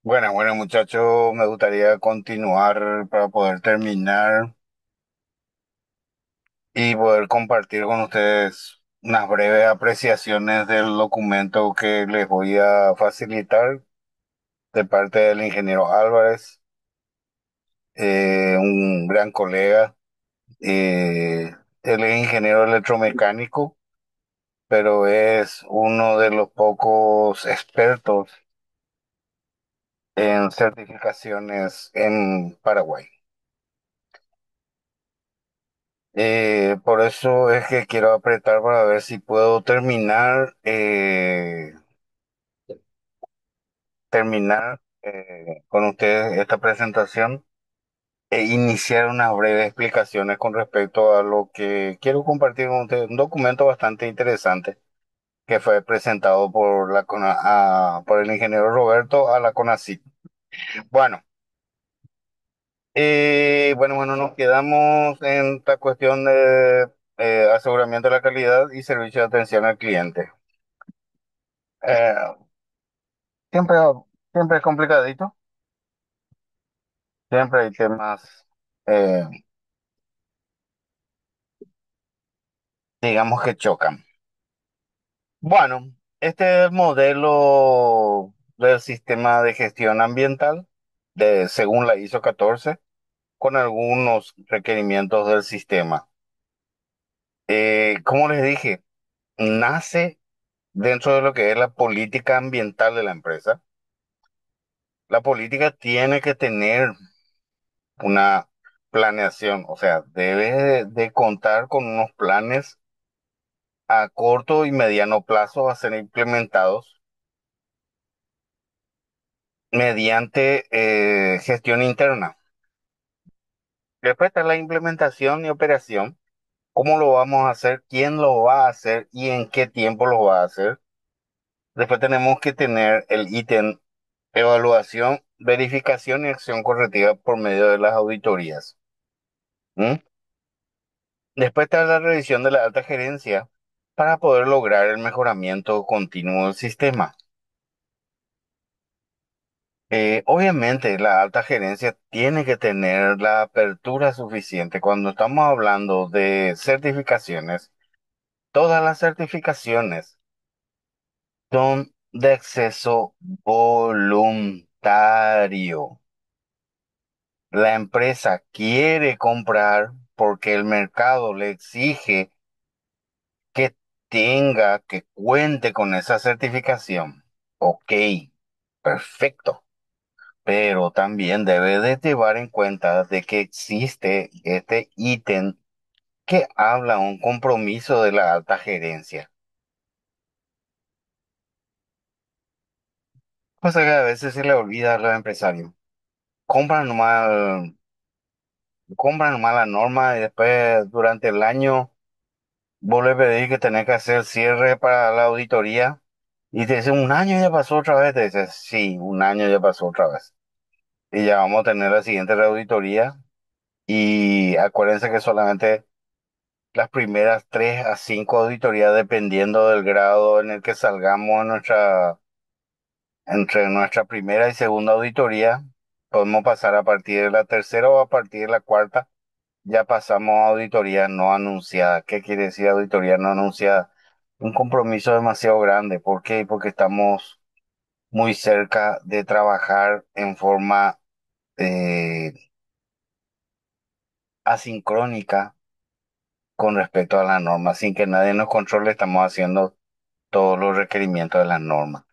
Bueno, muchachos, me gustaría continuar para poder terminar y poder compartir con ustedes unas breves apreciaciones del documento que les voy a facilitar de parte del ingeniero Álvarez, un gran colega. Él es ingeniero electromecánico, pero es uno de los pocos expertos en certificaciones en Paraguay. Por eso es que quiero apretar para ver si puedo terminar con ustedes esta presentación e iniciar unas breves explicaciones con respecto a lo que quiero compartir con ustedes. Un documento bastante interesante que fue presentado por por el ingeniero Roberto a la CONACYT. Bueno, bueno, nos quedamos en la cuestión de aseguramiento de la calidad y servicio de atención al cliente. Eh, siempre, siempre es complicadito, siempre hay temas, eh, digamos que chocan. Bueno, este es el modelo del sistema de gestión ambiental según la ISO 14, con algunos requerimientos del sistema. Como les dije, nace dentro de lo que es la política ambiental de la empresa. La política tiene que tener una planeación, o sea, debe de contar con unos planes a corto y mediano plazo a ser implementados mediante gestión interna. Después está la implementación y operación. ¿Cómo lo vamos a hacer? ¿Quién lo va a hacer? ¿Y en qué tiempo lo va a hacer? Después tenemos que tener el ítem evaluación, verificación y acción correctiva por medio de las auditorías. ¿Mm? Después está la revisión de la alta gerencia para poder lograr el mejoramiento continuo del sistema. Obviamente, la alta gerencia tiene que tener la apertura suficiente. Cuando estamos hablando de certificaciones, todas las certificaciones son de acceso voluntario. La empresa quiere comprar porque el mercado le exige que que cuente con esa certificación. Ok, perfecto. Pero también debe de llevar en cuenta de que existe este ítem que habla un compromiso de la alta gerencia. Cosa que a veces se le olvida a los empresarios. Compran nomás, compran nomás la norma y después durante el año vos le pedís que tenés que hacer cierre para la auditoría y te dice un año ya pasó otra vez. Te dice, sí, un año ya pasó otra vez. Y ya vamos a tener la siguiente reauditoría y acuérdense que solamente las primeras 3 a 5 auditorías, dependiendo del grado en el que salgamos en entre nuestra primera y segunda auditoría, podemos pasar a partir de la tercera o a partir de la cuarta, ya pasamos a auditoría no anunciada. ¿Qué quiere decir auditoría no anunciada? Un compromiso demasiado grande. ¿Por qué? Porque estamos muy cerca de trabajar en forma eh, asincrónica con respecto a la norma, sin que nadie nos controle, estamos haciendo todos los requerimientos de las normas.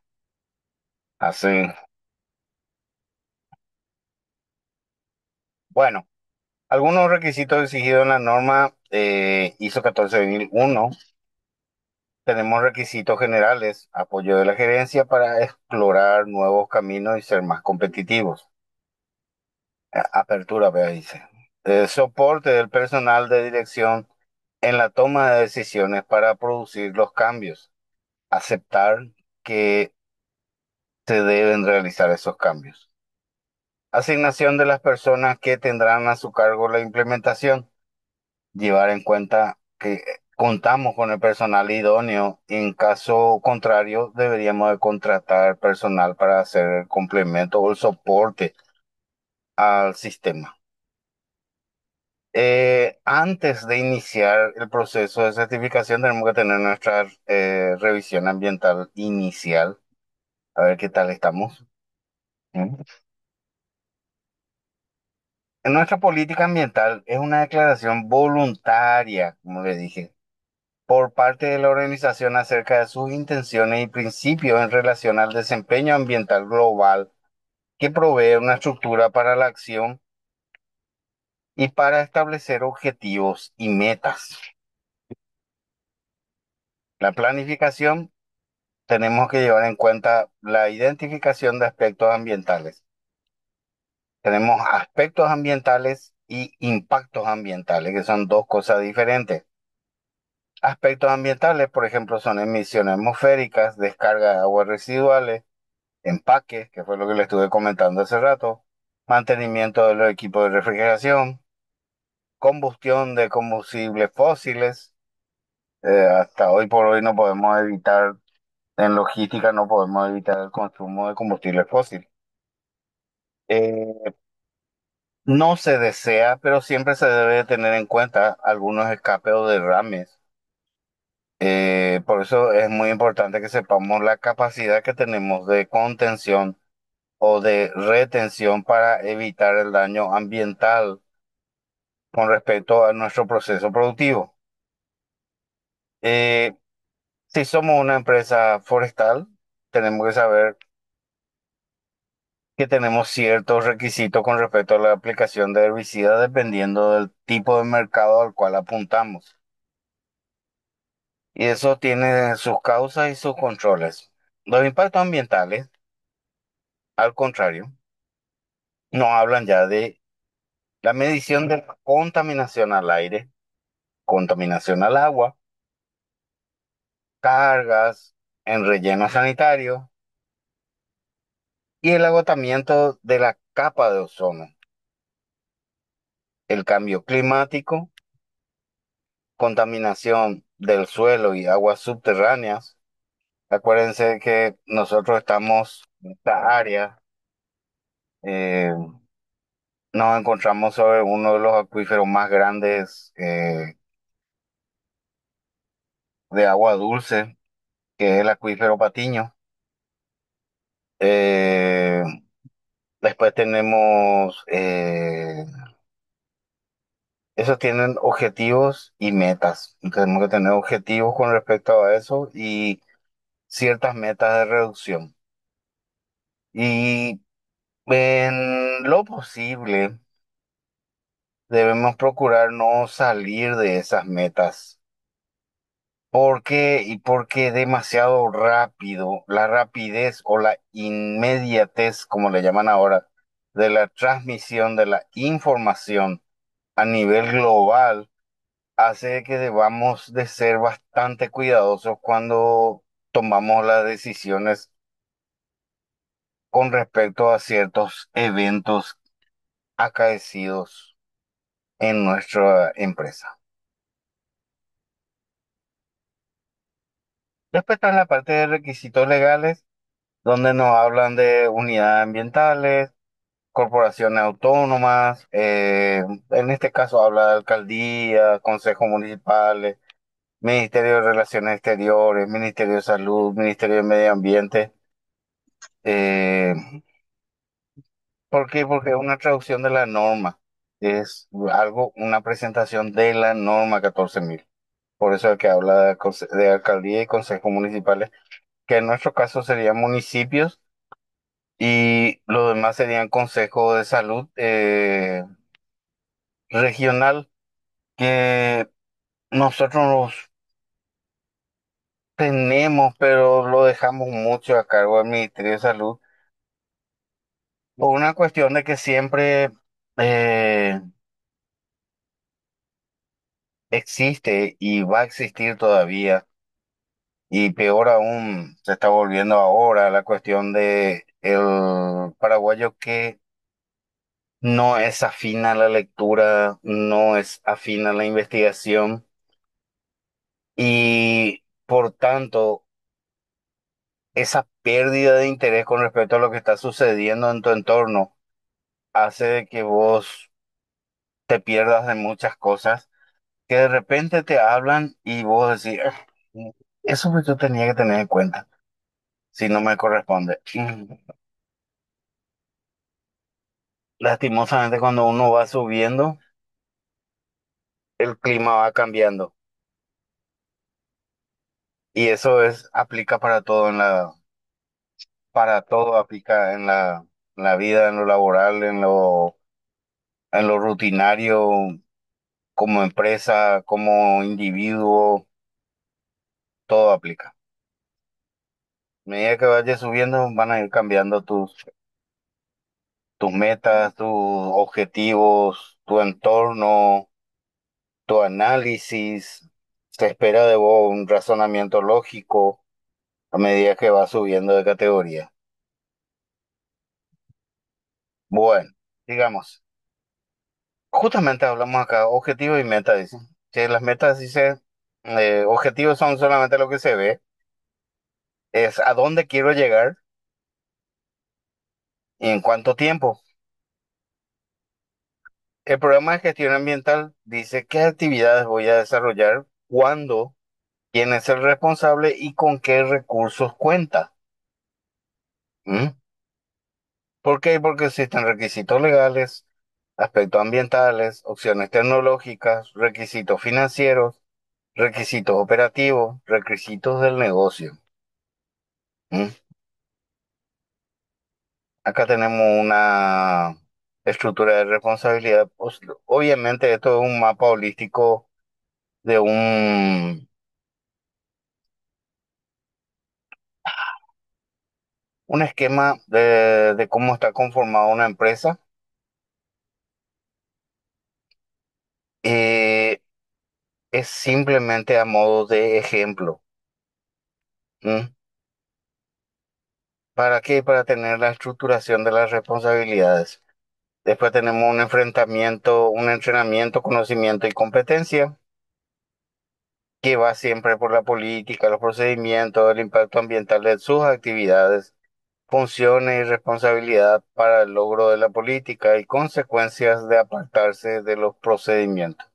Así, bueno, algunos requisitos exigidos en la norma ISO 14001. Tenemos requisitos generales, apoyo de la gerencia para explorar nuevos caminos y ser más competitivos. Apertura, vea, dice. Soporte del personal de dirección en la toma de decisiones para producir los cambios. Aceptar que se deben realizar esos cambios. Asignación de las personas que tendrán a su cargo la implementación. Llevar en cuenta que contamos con el personal idóneo. En caso contrario, deberíamos de contratar personal para hacer el complemento o el soporte al sistema. Antes de iniciar el proceso de certificación, tenemos que tener nuestra revisión ambiental inicial, a ver qué tal estamos. ¿Mm? En nuestra política ambiental es una declaración voluntaria, como le dije, por parte de la organización acerca de sus intenciones y principios en relación al desempeño ambiental global, que provee una estructura para la acción y para establecer objetivos y metas. La planificación, tenemos que llevar en cuenta la identificación de aspectos ambientales. Tenemos aspectos ambientales y impactos ambientales, que son dos cosas diferentes. Aspectos ambientales, por ejemplo, son emisiones atmosféricas, descarga de aguas residuales, empaques, que fue lo que le estuve comentando hace rato, mantenimiento de los equipos de refrigeración, combustión de combustibles fósiles. Hasta hoy por hoy no podemos evitar, en logística no podemos evitar el consumo de combustible fósil. Eh, no se desea, pero siempre se debe tener en cuenta algunos escapes o derrames. Por eso es muy importante que sepamos la capacidad que tenemos de contención o de retención para evitar el daño ambiental con respecto a nuestro proceso productivo. Eh, si somos una empresa forestal, tenemos que saber que tenemos ciertos requisitos con respecto a la aplicación de herbicidas dependiendo del tipo de mercado al cual apuntamos. Y eso tiene sus causas y sus controles. Los impactos ambientales, al contrario, nos hablan ya de la medición de la contaminación al aire, contaminación al agua, cargas en relleno sanitario y el agotamiento de la capa de ozono, el cambio climático, contaminación del suelo y aguas subterráneas. Acuérdense que nosotros estamos en esta área, eh, nos encontramos sobre uno de los acuíferos más grandes de agua dulce, que es el acuífero Patiño. Eh, después tenemos, esos tienen objetivos y metas. Tenemos que tener objetivos con respecto a eso y ciertas metas de reducción. Y en lo posible, debemos procurar no salir de esas metas. ¿Por qué? Y porque demasiado rápido, la rapidez o la inmediatez, como le llaman ahora, de la transmisión de la información a nivel global, hace que debamos de ser bastante cuidadosos cuando tomamos las decisiones con respecto a ciertos eventos acaecidos en nuestra empresa. Después está la parte de requisitos legales, donde nos hablan de unidades ambientales, corporaciones autónomas, en este caso habla de alcaldía, consejos municipales, Ministerio de Relaciones Exteriores, Ministerio de Salud, Ministerio de Medio Ambiente. Eh, ¿Por qué? Porque es una traducción de la norma. Es algo, una presentación de la norma 14.000. Por eso es que habla de alcaldía y consejos municipales, que en nuestro caso serían municipios y los demás serían consejos de salud regional, que nosotros los tenemos, pero lo dejamos mucho a cargo del Ministerio de Salud, por una cuestión de que siempre eh, existe y va a existir todavía, y peor aún se está volviendo ahora la cuestión de el paraguayo que no es afín a la lectura, no es afín a la investigación Y por tanto, esa pérdida de interés con respecto a lo que está sucediendo en tu entorno hace de que vos te pierdas de muchas cosas que de repente te hablan y vos decís, "Ah, eso pues yo tenía que tener en cuenta si no me corresponde". Lastimosamente, cuando uno va subiendo, el clima va cambiando y eso aplica para todo para todo aplica en la vida, en lo laboral, en lo rutinario, como empresa, como individuo, todo aplica. A medida que vayas subiendo, van a ir cambiando tus metas, tus objetivos, tu entorno, tu análisis. Se espera de vos un razonamiento lógico a medida que vas subiendo de categoría. Bueno, digamos, justamente hablamos acá, objetivo y meta, dicen. Si las metas dice, objetivos son solamente lo que se ve, es a dónde quiero llegar y en cuánto tiempo. El programa de gestión ambiental dice qué actividades voy a desarrollar, cuándo, quién es el responsable y con qué recursos cuenta. ¿Mm? ¿Por qué? Porque existen requisitos legales, aspectos ambientales, opciones tecnológicas, requisitos financieros, requisitos operativos, requisitos del negocio. ¿Mm? Acá tenemos una estructura de responsabilidad. Pues, obviamente esto es un mapa holístico de un esquema de cómo está conformada una empresa. Eh, es simplemente a modo de ejemplo. ¿Mm? ¿Para qué? Para tener la estructuración de las responsabilidades. Después tenemos un enfrentamiento, un entrenamiento, conocimiento y competencia, que va siempre por la política, los procedimientos, el impacto ambiental de sus actividades, funciones y responsabilidad para el logro de la política y consecuencias de apartarse de los procedimientos.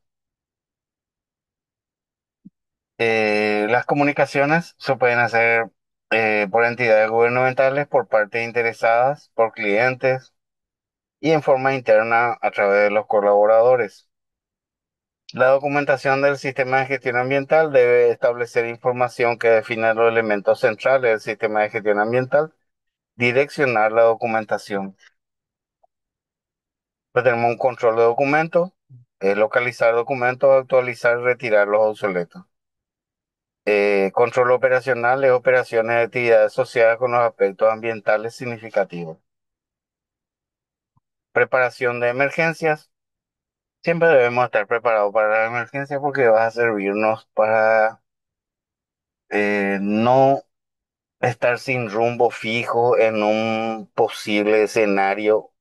Las comunicaciones se pueden hacer por entidades gubernamentales, por partes interesadas, por clientes y en forma interna a través de los colaboradores. La documentación del sistema de gestión ambiental debe establecer información que defina los elementos centrales del sistema de gestión ambiental, direccionar la documentación. Pues tenemos un control de documentos, localizar documentos, actualizar y retirar los obsoletos. Control operacional es operaciones de actividades asociadas con los aspectos ambientales significativos. Preparación de emergencias. Siempre debemos estar preparados para la emergencia porque va a servirnos para no estar sin rumbo fijo en un posible escenario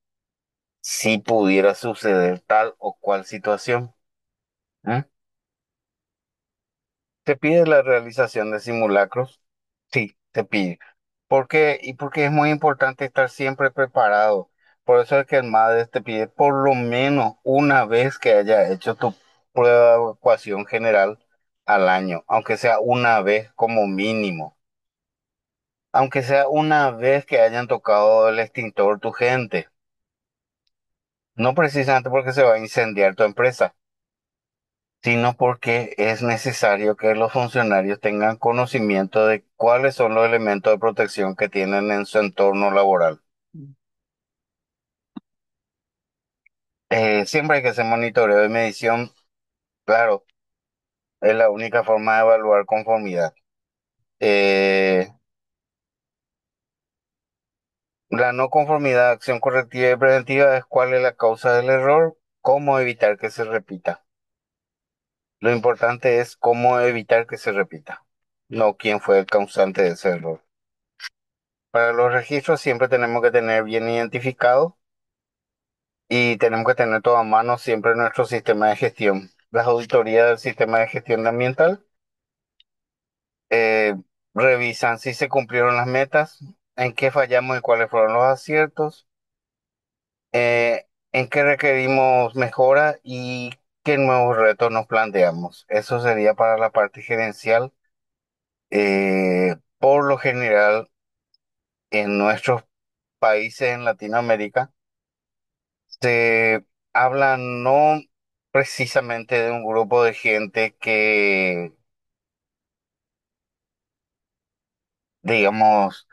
si pudiera suceder tal o cual situación. ¿Eh? ¿Te pide la realización de simulacros? Sí, te pide. ¿Por qué? Y porque es muy importante estar siempre preparado. Por eso es que el MADES te pide por lo menos una vez que haya hecho tu prueba de evacuación general al año, aunque sea una vez como mínimo. Aunque sea una vez que hayan tocado el extintor tu gente. No precisamente porque se va a incendiar tu empresa, sino porque es necesario que los funcionarios tengan conocimiento de cuáles son los elementos de protección que tienen en su entorno laboral. Siempre hay que hacer monitoreo y medición, claro, es la única forma de evaluar conformidad. Eh, la no conformidad, acción correctiva y preventiva es cuál es la causa del error, cómo evitar que se repita. Lo importante es cómo evitar que se repita, no quién fue el causante de ese error. Para los registros siempre tenemos que tener bien identificado y tenemos que tener todo a mano siempre nuestro sistema de gestión. Las auditorías del sistema de gestión ambiental eh, revisan si se cumplieron las metas, en qué fallamos y cuáles fueron los aciertos, en qué requerimos mejora y qué nuevos retos nos planteamos. Eso sería para la parte gerencial. Por lo general, en nuestros países en Latinoamérica, se habla no precisamente de un grupo de gente que, digamos,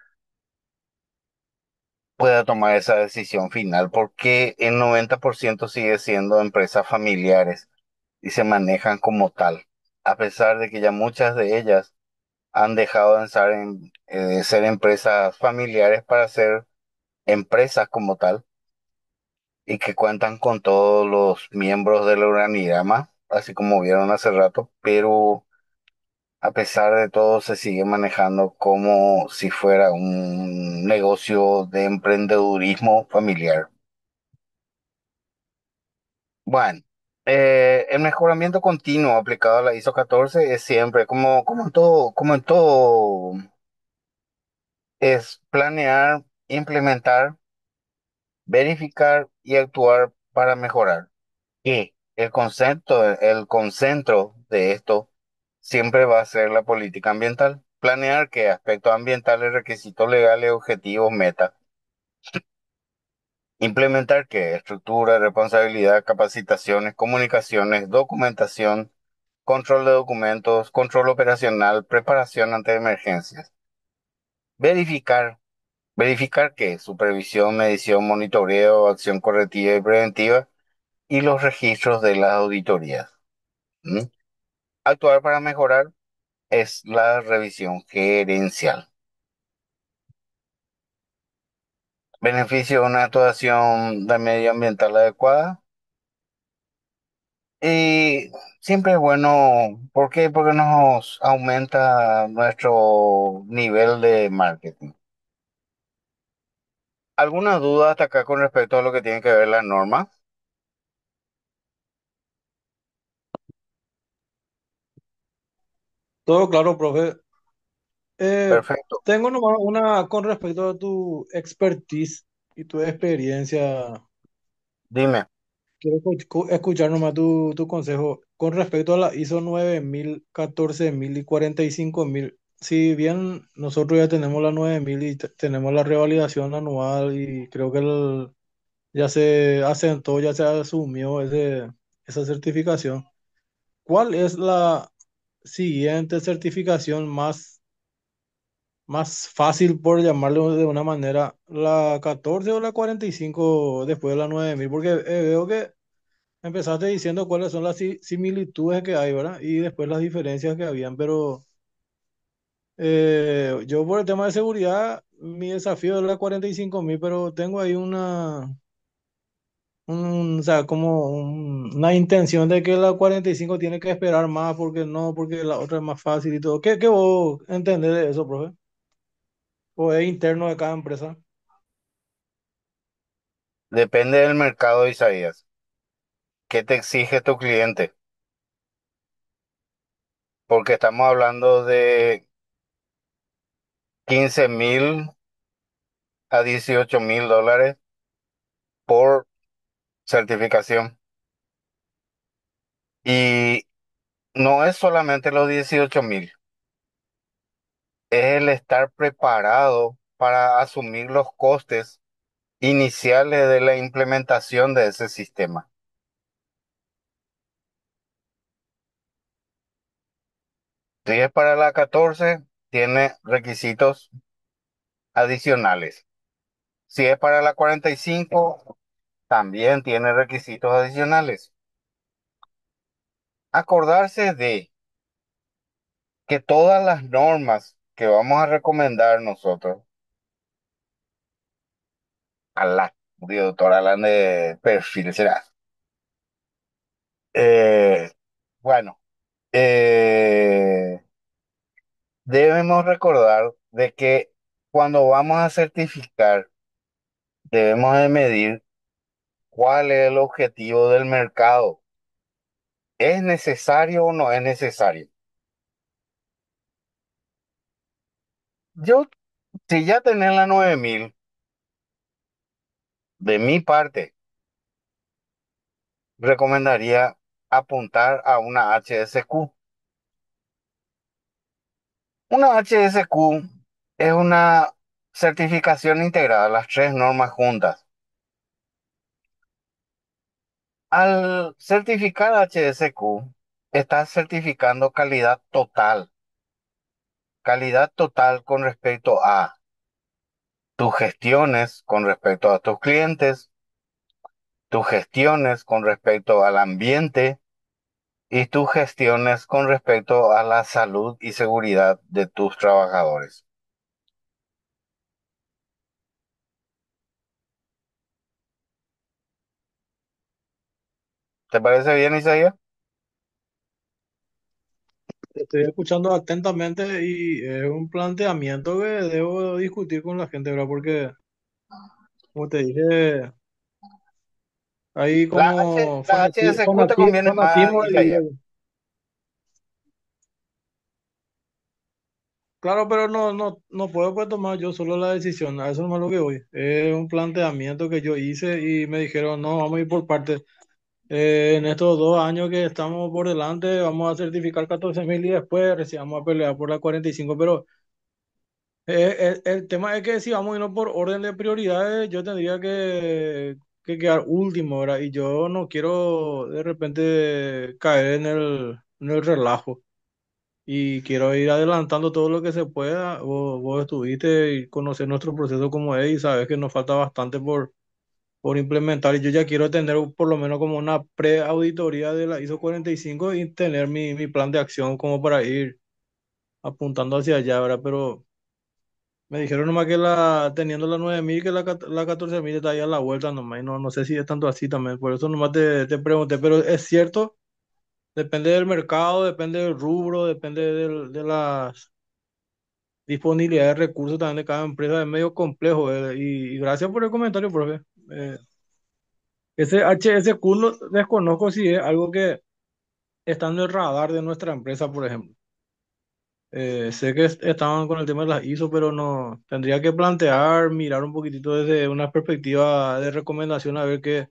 pueda tomar esa decisión final, porque el 90% sigue siendo empresas familiares y se manejan como tal, a pesar de que ya muchas de ellas han dejado de ser empresas familiares para ser empresas como tal y que cuentan con todos los miembros del organigrama, así como vieron hace rato, pero a pesar de todo se sigue manejando como si fuera un negocio de emprendedurismo familiar. Bueno, el mejoramiento continuo aplicado a la ISO 14 es siempre, como en todo, es planear, implementar, verificar y actuar para mejorar. Y el concentro de esto siempre va a ser la política ambiental. Planear qué aspectos ambientales, requisitos legales, objetivos, metas. Implementar qué estructura, responsabilidad, capacitaciones, comunicaciones, documentación, control de documentos, control operacional, preparación ante emergencias. Verificar. Verificar qué supervisión, medición, monitoreo, acción correctiva y preventiva y los registros de las auditorías. ¿Mm? Actuar para mejorar es la revisión gerencial. Beneficio de una actuación de medioambiental adecuada. Y siempre es bueno, ¿por qué? Porque nos aumenta nuestro nivel de marketing. ¿Alguna duda hasta acá con respecto a lo que tiene que ver la norma? Todo claro, profe. Eh, Perfecto. Tengo nomás una con respecto a tu expertise y tu experiencia. Dime. Quiero escuchar nomás tu consejo con respecto a la ISO 9000, 14000 y 45000. Si bien nosotros ya tenemos la 9000 y tenemos la revalidación anual y creo que ya se asentó, ya se asumió esa certificación. ¿Cuál es la siguiente certificación más fácil, por llamarlo de una manera, la 14 o la 45 después de la 9000? Porque veo que empezaste diciendo cuáles son las similitudes que hay, ¿verdad? Y después las diferencias que habían, pero yo por el tema de seguridad, mi desafío es la 45000, pero tengo ahí o sea, como una intención de que la 45 tiene que esperar más porque no, porque la otra es más fácil y todo. ¿Qué vos entendés de eso, profe? ¿O es interno de cada empresa? Depende del mercado, Isaías. ¿Qué te exige tu cliente? Porque estamos hablando de 15.000 a 18.000 dólares por certificación. Y no es solamente los 18.000, es el estar preparado para asumir los costes iniciales de la implementación de ese sistema. Si es para la 14, tiene requisitos adicionales. Si es para la 45, también tiene requisitos adicionales. Acordarse de que todas las normas que vamos a recomendar nosotros, a la doctora Alan de perfil será. Eh, bueno, eh, debemos recordar de que cuando vamos a certificar, debemos de medir cuál es el objetivo del mercado. ¿Es necesario o no es necesario? Yo, si ya tenés la 9000, de mi parte, recomendaría apuntar a una HSQ. Una HSQ es una certificación integrada, las tres normas juntas. Al certificar HSQ, estás certificando calidad total con respecto a tus gestiones, con respecto a tus clientes, tus gestiones con respecto al ambiente y tus gestiones con respecto a la salud y seguridad de tus trabajadores. ¿Te parece bien, Isaías? Te estoy escuchando atentamente y es un planteamiento que debo discutir con la gente, ¿verdad? Porque, como te dije, hay como La HSQ te conviene más, fanatismo Isaías. Claro, pero no puedo pues, tomar yo solo la decisión, a eso no es lo que voy. Es un planteamiento que yo hice y me dijeron, no, vamos a ir por partes. En estos 2 años que estamos por delante, vamos a certificar 14.000 y después recién vamos a pelear por la 45. Pero el tema es que si vamos a irnos por orden de prioridades, yo tendría que quedar último, ¿verdad? Y yo no quiero de repente caer en el relajo. Y quiero ir adelantando todo lo que se pueda. Vos estuviste y conocer nuestro proceso como es y sabes que nos falta bastante por implementar. Y yo ya quiero tener por lo menos como una pre-auditoría de la ISO 45 y tener mi plan de acción como para ir apuntando hacia allá, ¿verdad? Pero me dijeron nomás que teniendo la 9000 que la 14.000 está ahí a la vuelta nomás. Y no sé si es tanto así también. Por eso nomás te pregunté. Pero es cierto, depende del mercado, depende del rubro, depende de las disponibilidad de recursos también de cada empresa es medio complejo. Y gracias por el comentario, profe. Eh, ese HSQ desconozco si es algo que está en el radar de nuestra empresa, por ejemplo. Sé que estaban con el tema de las ISO, pero no tendría que plantear, mirar un poquitito desde una perspectiva de recomendación a ver qué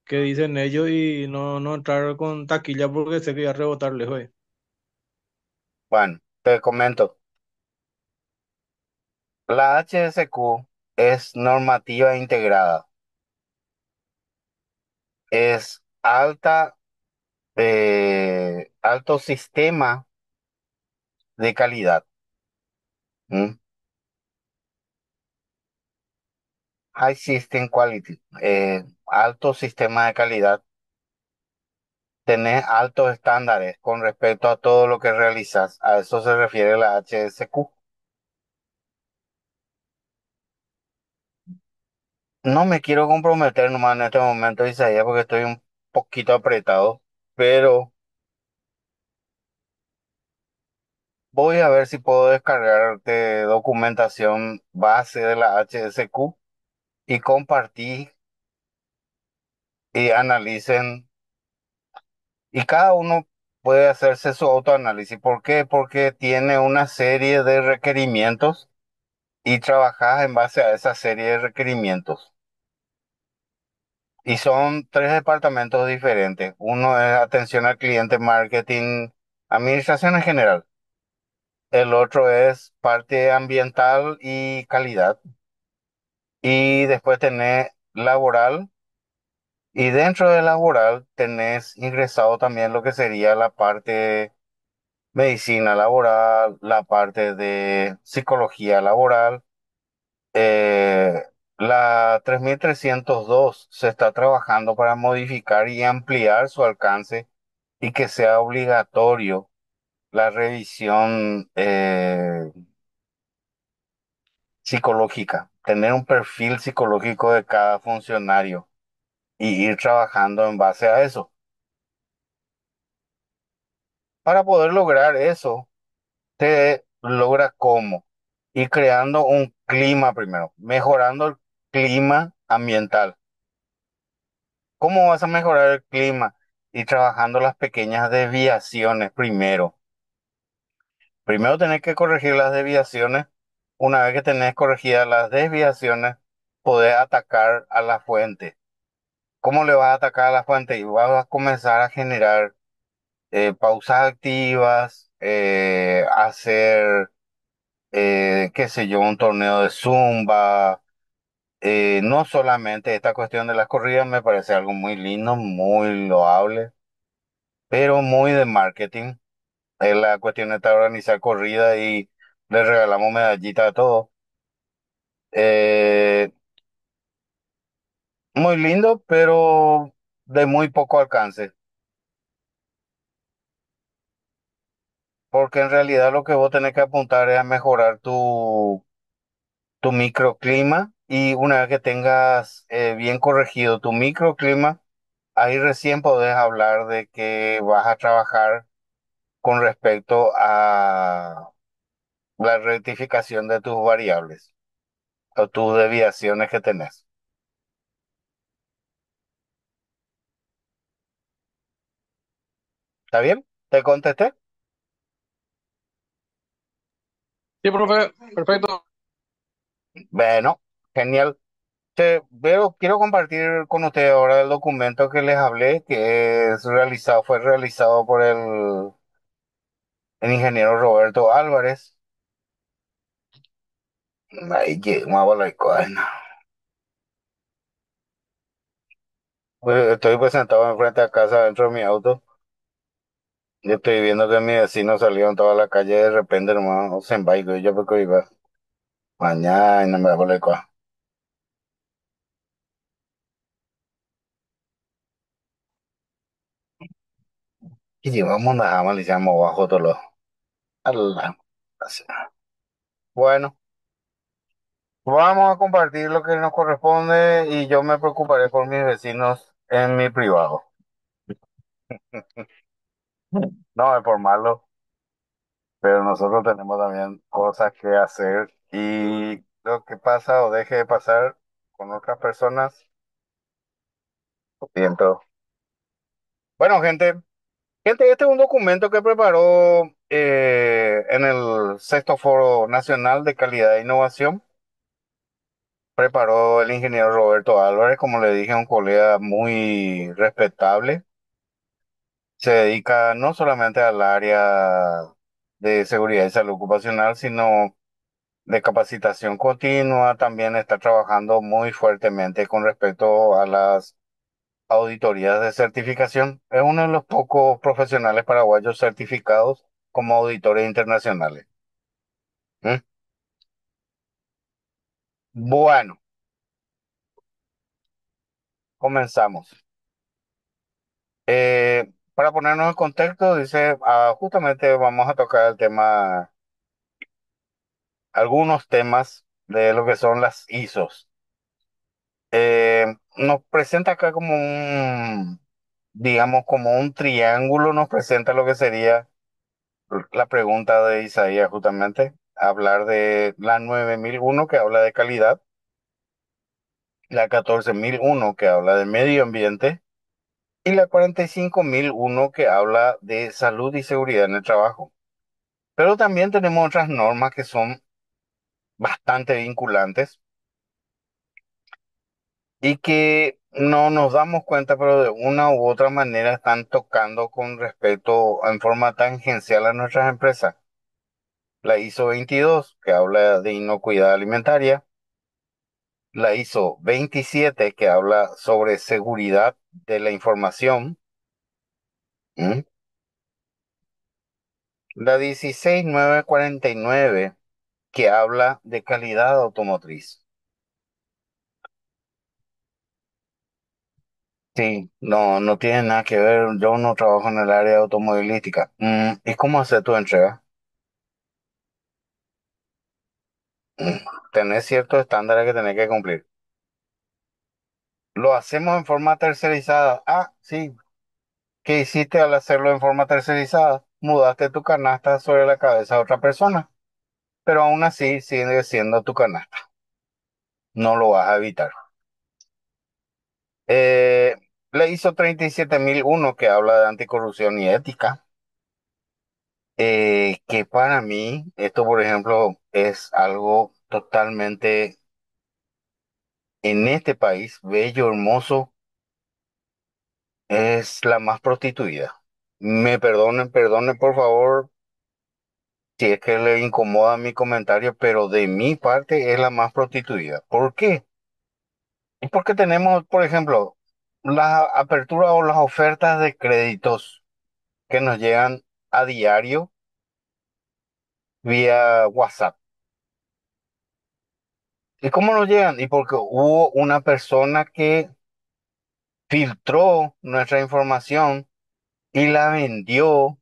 dicen ellos y no entrar con taquilla porque sé que ya rebotarles hoy. Bueno, te comento. La HSQ es normativa integrada. Es alto sistema de calidad. ¿M? High System Quality. Alto sistema de calidad. Tenés altos estándares con respecto a todo lo que realizas. A eso se refiere la HSQ. No me quiero comprometer nomás en este momento, Isaías, porque estoy un poquito apretado, pero voy a ver si puedo descargarte documentación base de la HSQ y compartir y analicen. Y cada uno puede hacerse su autoanálisis. ¿Por qué? Porque tiene una serie de requerimientos y trabajas en base a esa serie de requerimientos. Y son tres departamentos diferentes. Uno es atención al cliente, marketing, administración en general. El otro es parte ambiental y calidad. Y después tenés laboral. Y dentro de laboral tenés ingresado también lo que sería la parte medicina laboral, la parte de psicología laboral. Eh, la 3302 se está trabajando para modificar y ampliar su alcance y que sea obligatorio la revisión psicológica, tener un perfil psicológico de cada funcionario y ir trabajando en base a eso. Para poder lograr eso, te logra cómo? Y creando un clima primero, mejorando el clima ambiental. ¿Cómo vas a mejorar el clima? Y trabajando las pequeñas desviaciones primero. Primero tenés que corregir las desviaciones Una vez que tenés corregidas las desviaciones, podés atacar a la fuente. ¿Cómo le vas a atacar a la fuente? Y vas a comenzar a generar pausas activas, hacer, qué sé yo, un torneo de Zumba. No solamente esta cuestión de las corridas me parece algo muy lindo, muy loable, pero muy de marketing. Es la cuestión de organizar corrida y le regalamos medallitas a todos. Eh, Muy lindo, pero de muy poco alcance, porque en realidad lo que vos tenés que apuntar es a mejorar tu microclima y una vez que tengas bien corregido tu microclima, ahí recién podés hablar de que vas a trabajar con respecto a la rectificación de tus variables o tus desviaciones que tenés. ¿Está bien? ¿Te contesté? Sí, profe, perfecto. Bueno, genial. Quiero compartir con ustedes ahora el documento que les hablé, que fue realizado por el ingeniero Roberto Álvarez. Ay, que una bola de coena. Pues estoy pues sentado enfrente de casa dentro de mi auto. Yo estoy viendo que mis vecinos salieron toda la calle de repente nomás, se embaigó, yo porque iba mañana y no me da bola de coena. Y llevamos nada más, le echamos bajo todo lo. Ala, así. Bueno, vamos a compartir lo que nos corresponde y yo me preocuparé por mis vecinos en mi privado. No es por malo, pero nosotros tenemos también cosas que hacer y lo que pasa o deje de pasar con otras personas, lo siento. Bueno, gente, este es un documento que preparó en el Sexto Foro Nacional de Calidad e Innovación. Preparó el ingeniero Roberto Álvarez, como le dije, un colega muy respetable. Se dedica no solamente al área de seguridad y salud ocupacional, sino de capacitación continua. También está trabajando muy fuertemente con respecto a las auditorías de certificación. Es uno de los pocos profesionales paraguayos certificados como auditores internacionales. ¿Mm? Bueno, comenzamos. Para ponernos en contexto, dice, justamente vamos a tocar el tema, algunos temas de lo que son las ISOs. Nos presenta acá como digamos, como un triángulo, nos presenta lo que sería la pregunta de Isaías, justamente, hablar de la 9001 que habla de calidad, la 14001 que habla de medio ambiente y la 45001 que habla de salud y seguridad en el trabajo. Pero también tenemos otras normas que son bastante vinculantes y que no nos damos cuenta, pero de una u otra manera están tocando con respecto en forma tangencial a nuestras empresas. La ISO 22, que habla de inocuidad alimentaria, la ISO 27, que habla sobre seguridad de la información, ¿m? La 16949, que habla de calidad automotriz. Sí, no, no tiene nada que ver. Yo no trabajo en el área automovilística. ¿Y cómo hacer tu entrega? Mm, Tenés ciertos estándares que tenés que cumplir. Lo hacemos en forma tercerizada. Ah, sí. ¿Qué hiciste al hacerlo en forma tercerizada? Mudaste tu canasta sobre la cabeza de otra persona, pero aún así sigue siendo tu canasta. No lo vas a evitar. Eh, Le hizo 37001 que habla de anticorrupción y ética. Que para mí, esto por ejemplo, es algo totalmente, en este país, bello, hermoso, es la más prostituida. Me perdonen, perdonen por favor si es que le incomoda mi comentario, pero de mi parte es la más prostituida. ¿Por qué? Es porque tenemos, por ejemplo, la apertura o las ofertas de créditos que nos llegan a diario vía WhatsApp. ¿Y cómo nos llegan? Y porque hubo una persona que filtró nuestra información y la vendió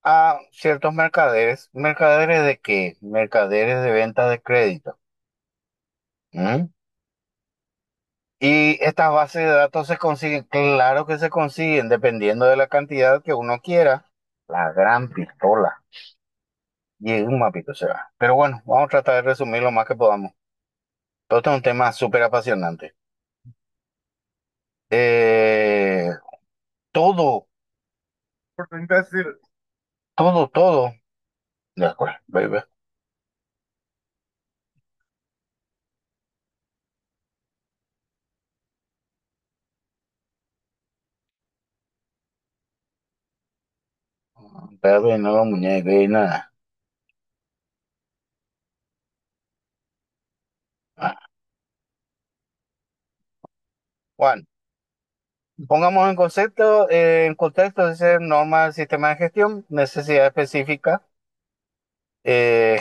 a ciertos mercaderes. ¿Mercaderes de qué? Mercaderes de venta de crédito. ¿Mm? Y estas bases de datos se consiguen, claro que se consiguen, dependiendo de la cantidad que uno quiera. La gran pistola. Y un mapito se va. Pero bueno, vamos a tratar de resumir lo más que podamos. Todo esto es un tema súper apasionante. Eh, todo, todo. De acuerdo, baby. Baby, no, muñeca, y nada. Ah, Juan, pongamos en contexto, dice norma del sistema de gestión, necesidad específica,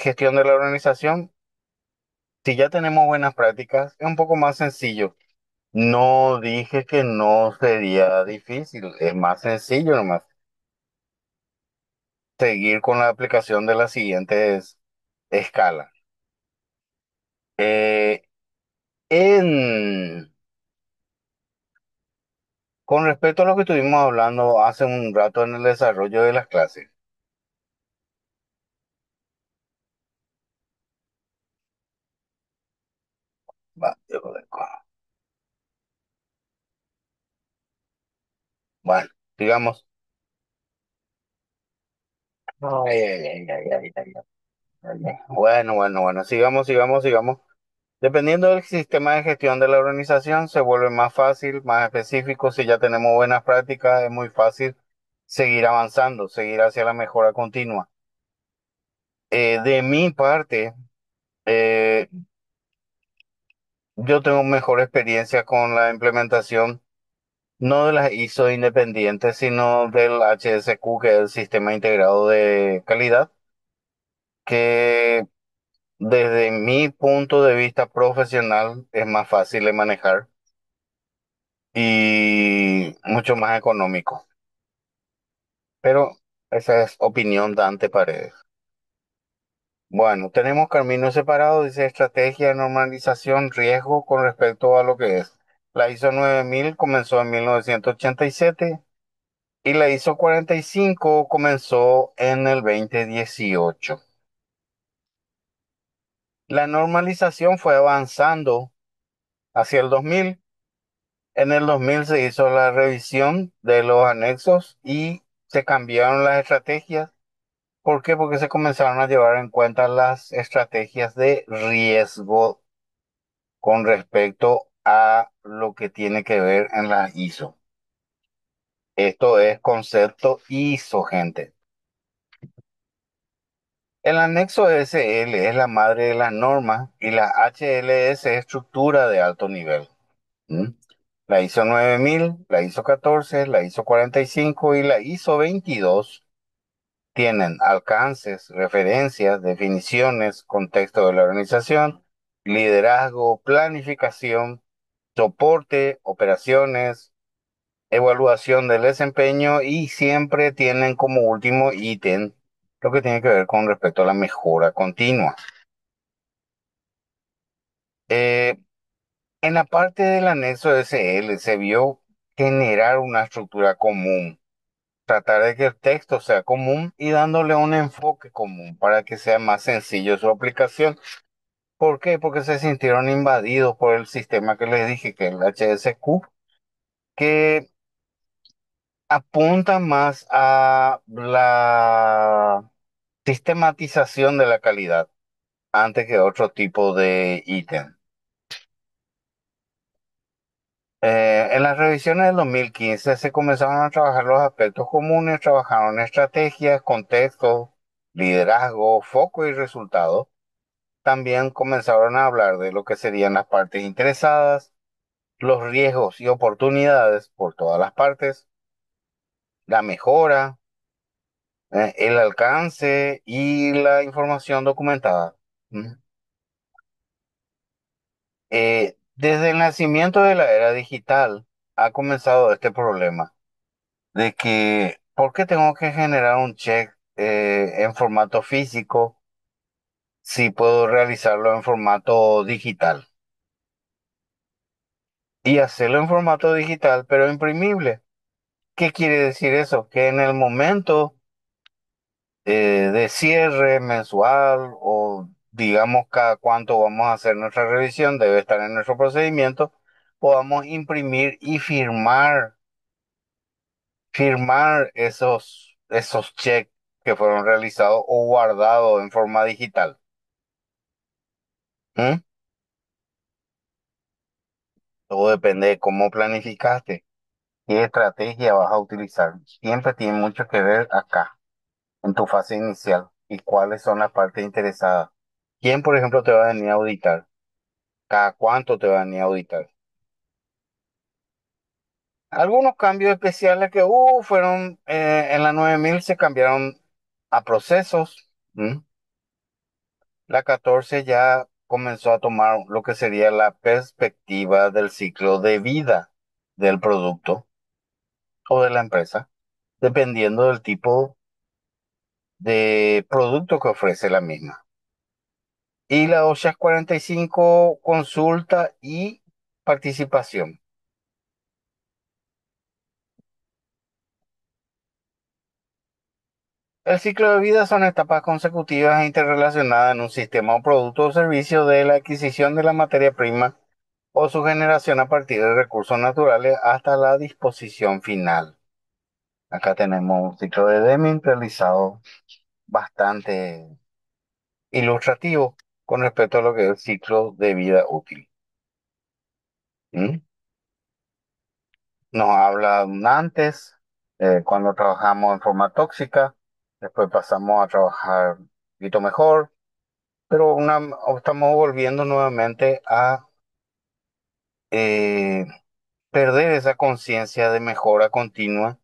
gestión de la organización. Si ya tenemos buenas prácticas, es un poco más sencillo. No dije que no sería difícil, es más sencillo nomás. Seguir con la aplicación de las siguientes escalas. Eh, en, con respecto a lo que estuvimos hablando hace un rato en el desarrollo de las clases, va, bueno, digamos. Ay, ay, ay, ay, ay, ay, ay. Bueno, sigamos. Dependiendo del sistema de gestión de la organización, se vuelve más fácil, más específico. Si ya tenemos buenas prácticas, es muy fácil seguir avanzando, seguir hacia la mejora continua. De mi parte, eh, yo tengo mejor experiencia con la implementación, no de las ISO independientes, sino del HSQ, que es el Sistema Integrado de Calidad, que desde mi punto de vista profesional es más fácil de manejar y mucho más económico. Pero esa es opinión de Dante Paredes. Bueno, tenemos caminos separados, dice estrategia de normalización, riesgo con respecto a lo que es. La ISO 9000 comenzó en 1987 y la ISO 45 comenzó en el 2018. La normalización fue avanzando hacia el 2000. En el 2000 se hizo la revisión de los anexos y se cambiaron las estrategias. ¿Por qué? Porque se comenzaron a llevar en cuenta las estrategias de riesgo con respecto a lo que tiene que ver en la ISO. Esto es concepto ISO, gente. El anexo SL es la madre de las normas y la HLS es estructura de alto nivel. ¿Mm? La ISO 9000, la ISO 14, la ISO 45 y la ISO 22 tienen alcances, referencias, definiciones, contexto de la organización, liderazgo, planificación, soporte, operaciones, evaluación del desempeño y siempre tienen como último ítem lo que tiene que ver con respecto a la mejora continua. Eh, en la parte del anexo SL se vio generar una estructura común, tratar de que el texto sea común y dándole un enfoque común para que sea más sencillo su aplicación. ¿Por qué? Porque se sintieron invadidos por el sistema que les dije, que es el HSQ, que apunta más a la sistematización de la calidad. antes que otro tipo de ítem. En las revisiones del 2015 se comenzaron a trabajar los aspectos comunes, trabajaron estrategias, contexto, liderazgo, foco y resultados. También comenzaron a hablar de lo que serían las partes interesadas, los riesgos y oportunidades por todas las partes, la mejora, el alcance y la información documentada. ¿Mm? Desde el nacimiento de la era digital ha comenzado este problema de que, ¿por qué tengo que generar un check en formato físico si puedo realizarlo en formato digital? Y hacerlo en formato digital, pero imprimible. ¿Qué quiere decir eso? Que en el momento de cierre mensual o digamos cada cuánto vamos a hacer nuestra revisión, debe estar en nuestro procedimiento, podamos imprimir y firmar esos cheques que fueron realizados o guardados en forma digital. ¿Mm? Todo depende de cómo planificaste, qué estrategia vas a utilizar. Siempre tiene mucho que ver acá, en tu fase inicial, y cuáles son las partes interesadas. ¿Quién, por ejemplo, te va a venir a auditar? ¿Cada cuánto te va a venir a auditar? Algunos cambios especiales que fueron en la 9000 se cambiaron a procesos. ¿M? La 14 ya comenzó a tomar lo que sería la perspectiva del ciclo de vida del producto o de la empresa, dependiendo del tipo de producto que ofrece la misma. Y la OSHA 45, consulta y participación. El ciclo de vida son etapas consecutivas e interrelacionadas en un sistema o producto o servicio de la adquisición de la materia prima o su generación a partir de recursos naturales hasta la disposición final. Acá tenemos un ciclo de Deming realizado bastante ilustrativo con respecto a lo que es el ciclo de vida útil. ¿Mm? Nos habla de un antes, cuando trabajamos en forma tóxica, después pasamos a trabajar un poquito mejor, pero estamos volviendo nuevamente a eh, perder esa conciencia de mejora continua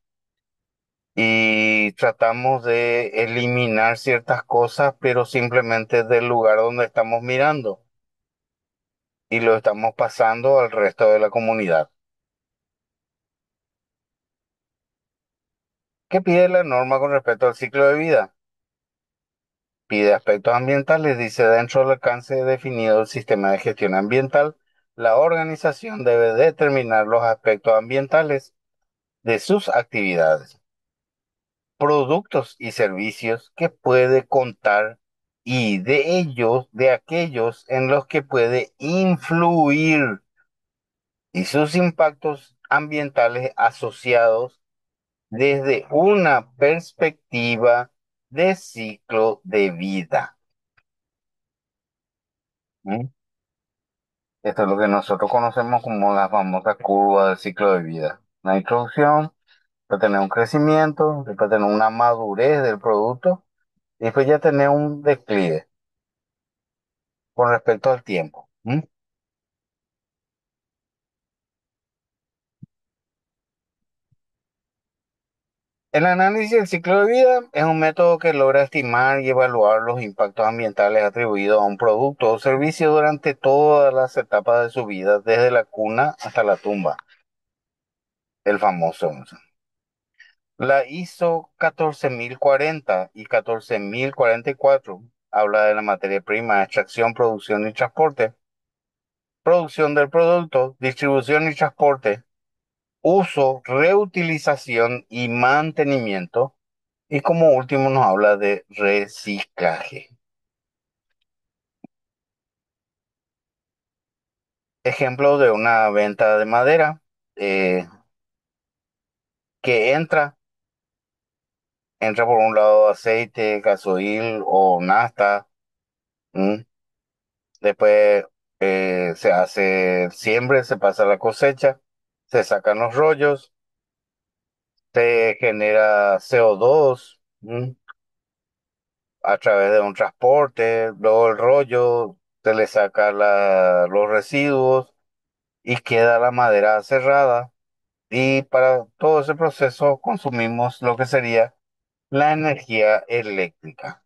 y tratamos de eliminar ciertas cosas, pero simplemente del lugar donde estamos mirando y lo estamos pasando al resto de la comunidad. ¿Qué pide la norma con respecto al ciclo de vida? Pide aspectos ambientales, dice dentro del alcance definido del sistema de gestión ambiental, la organización debe determinar los aspectos ambientales de sus actividades, productos y servicios que puede contar y de aquellos en los que puede influir y sus impactos ambientales asociados desde una perspectiva de ciclo de vida. ¿Mm? Esto es lo que nosotros conocemos como la famosa curva del ciclo de vida. Una introducción, después tener un crecimiento, después tener una madurez del producto y después ya tener un declive con respecto al tiempo. ¿M? El análisis del ciclo de vida es un método que logra estimar y evaluar los impactos ambientales atribuidos a un producto o servicio durante todas las etapas de su vida, desde la cuna hasta la tumba, el famoso. La ISO 14040 y 14044 habla de la materia prima, extracción, producción y transporte, producción del producto, distribución y transporte, uso, reutilización y mantenimiento. Y como último nos habla de reciclaje. Ejemplo de una venta de madera eh, que entra por un lado aceite, gasoil o nafta. ¿M? Después se hace el siembre, se pasa la cosecha, se sacan los rollos, se genera CO2 a través de un transporte, luego el rollo, se le saca los residuos y queda la madera cerrada. Y para todo ese proceso consumimos lo que sería la energía eléctrica.